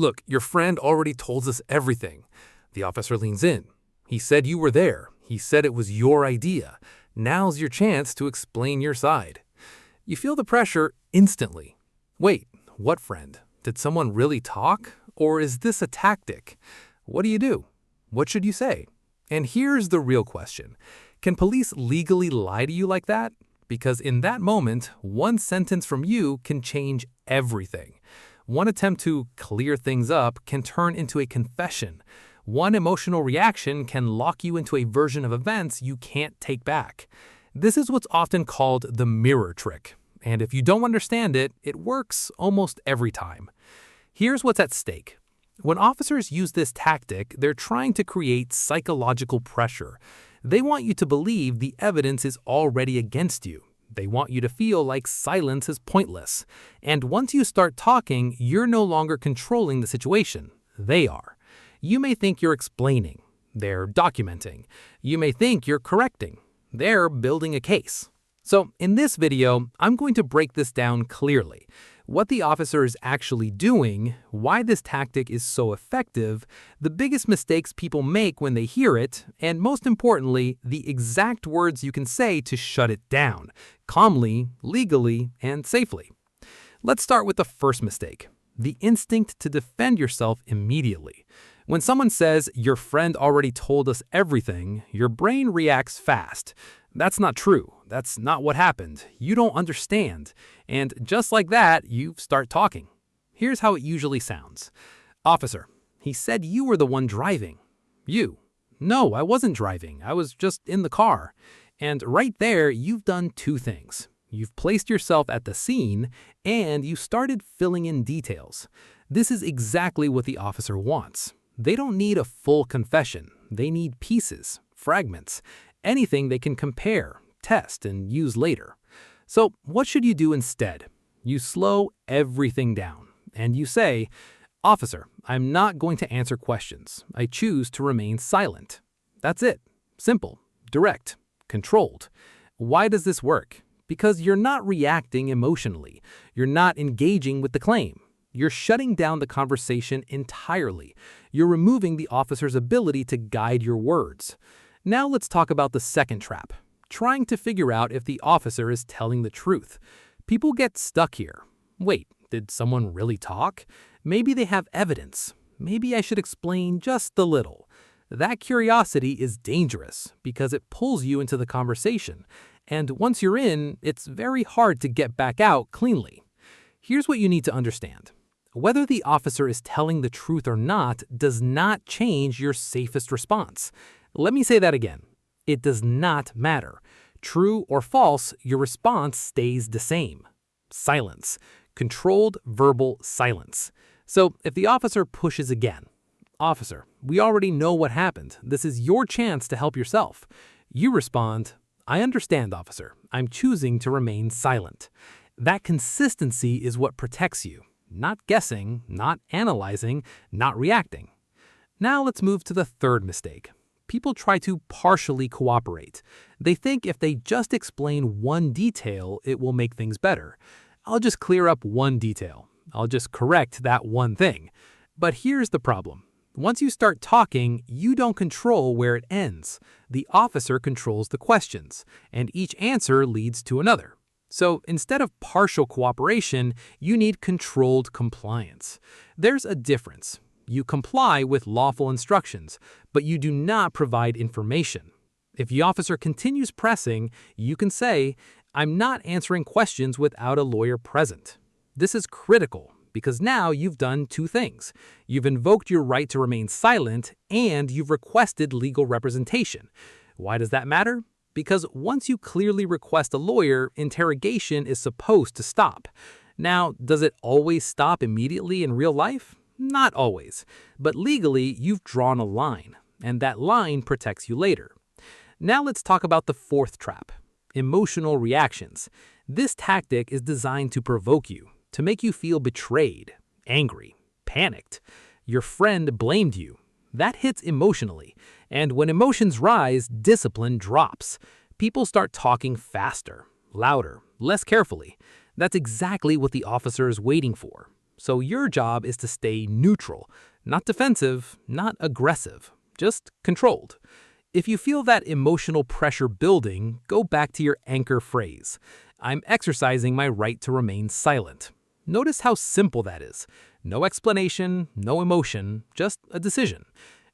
Look, your friend already told us everything. The officer leans in. He said you were there. He said it was your idea. Now's your chance to explain your side. You feel the pressure instantly. Wait, what friend? Did someone really talk? Or is this a tactic? What do? What should you say? And here's the real question. Can police legally lie to you like that? Because in that moment, one sentence from you can change everything. One attempt to clear things up can turn into a confession. One emotional reaction can lock you into a version of events you can't take back. This is what's often called the mirror trick. And if you don't understand it, it works almost every time. Here's what's at stake. When officers use this tactic, they're trying to create psychological pressure. They want you to believe the evidence is already against you. They want you to feel like silence is pointless. And once you start talking, you're no longer controlling the situation. They are. You may think you're explaining. They're documenting. You may think you're correcting. They're building a case. So in this video, I'm going to break this down clearly. What the officer is actually doing, why this tactic is so effective, the biggest mistakes people make when they hear it, and most importantly, the exact words you can say to shut it down, calmly, legally, and safely. Let's start with the first mistake, the instinct to defend yourself immediately. When someone says, "Your friend already told us everything," your brain reacts fast. That's not true. That's not what happened. You don't understand. And just like that, you start talking. Here's how it usually sounds. Officer, he said you were the one driving. You. No, I wasn't driving. I was just in the car. And right there, you've done two things. You've placed yourself at the scene, and you started filling in details. This is exactly what the officer wants. They don't need a full confession. They need pieces, fragments, anything they can compare, test, and use later. So what should you do instead? You slow everything down, and you say, "Officer, I'm not going to answer questions. I choose to remain silent." That's it. Simple, direct, controlled. Why does this work? Because you're not reacting emotionally. You're not engaging with the claim. You're shutting down the conversation entirely. You're removing the officer's ability to guide your words. Now let's talk about the second trap, trying to figure out if the officer is telling the truth. People get stuck here. Wait, did someone really talk? Maybe they have evidence. Maybe I should explain just a little. That curiosity is dangerous because it pulls you into the conversation. And once you're in, it's very hard to get back out cleanly. Here's what you need to understand. Whether the officer is telling the truth or not does not change your safest response. Let me say that again. It does not matter. True or false, your response stays the same. Silence. Controlled verbal silence. So if the officer pushes again, "Officer, we already know what happened. This is your chance to help yourself." You respond, "I understand, officer. I'm choosing to remain silent." That consistency is what protects you. Not guessing, not analyzing, not reacting. Now let's move to the third mistake. People try to partially cooperate. They think if they just explain one detail, it will make things better. I'll just clear up one detail. I'll just correct that one thing. But here's the problem. Once you start talking, you don't control where it ends. The officer controls the questions, and each answer leads to another. So instead of partial cooperation, you need controlled compliance. There's a difference. You comply with lawful instructions, but you do not provide information. If the officer continues pressing, you can say, "I'm not answering questions without a lawyer present." This is critical because now you've done two things. You've invoked your right to remain silent, and you've requested legal representation. Why does that matter? Because once you clearly request a lawyer, interrogation is supposed to stop. Now, does it always stop immediately in real life? Not always. But legally, you've drawn a line, and that line protects you later. Now let's talk about the fourth trap, emotional reactions. This tactic is designed to provoke you, to make you feel betrayed, angry, panicked. Your friend blamed you. That hits emotionally, and when emotions rise, discipline drops. People start talking faster, louder, less carefully. That's exactly what the officer is waiting for. So your job is to stay neutral, not defensive, not aggressive, just controlled. If you feel that emotional pressure building, go back to your anchor phrase. I'm exercising my right to remain silent. Notice how simple that is. No explanation, no emotion, just a decision.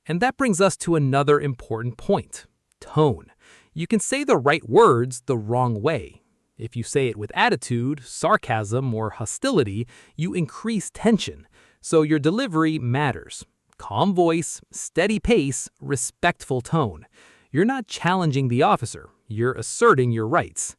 And that brings us to another important point: tone. You can say the right words the wrong way. If you say it with attitude, sarcasm, or hostility, you increase tension. So your delivery matters. Calm voice, steady pace, respectful tone. You're not challenging the officer, you're asserting your rights.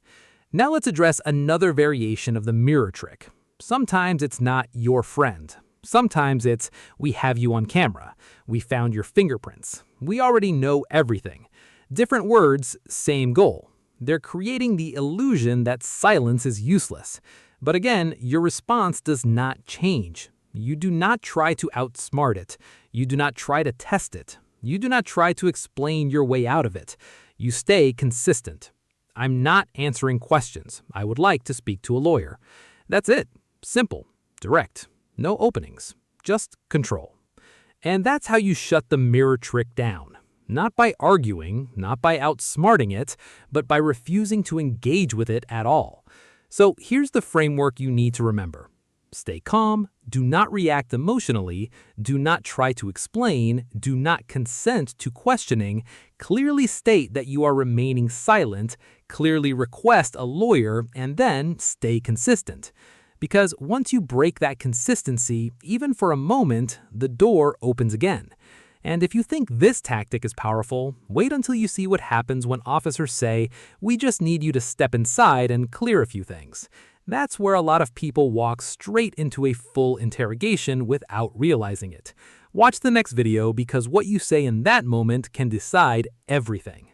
Now let's address another variation of the mirror trick. Sometimes it's not your friend. Sometimes it's, we have you on camera. We found your fingerprints. We already know everything. Different words, same goal. They're creating the illusion that silence is useless. But again, your response does not change. You do not try to outsmart it. You do not try to test it. You do not try to explain your way out of it. You stay consistent. I'm not answering questions. I would like to speak to a lawyer. That's it. Simple, direct, no openings, just control. And that's how you shut the mirror trick down. Not by arguing, not by outsmarting it, but by refusing to engage with it at all. So here's the framework you need to remember. Stay calm, do not react emotionally, do not try to explain, do not consent to questioning, clearly state that you are remaining silent, clearly request a lawyer, and then stay consistent. Because once you break that consistency, even for a moment, the door opens again. And if you think this tactic is powerful, wait until you see what happens when officers say, "We just need you to step inside and clear a few things." That's where a lot of people walk straight into a full interrogation without realizing it. Watch the next video because what you say in that moment can decide everything.